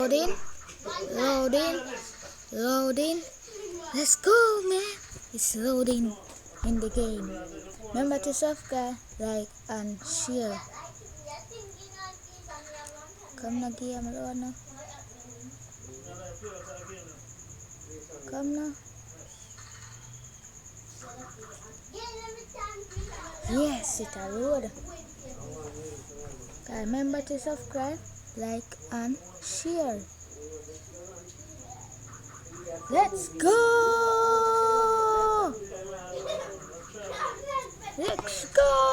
Loading, loading, loading. Let's go, man. It's loading in the game. Remember to subscribe, like, and share. Come na Gia Malone. Come na. Yes, it's a load. Remember to subscribe, like, and share. Let's go! Let's go!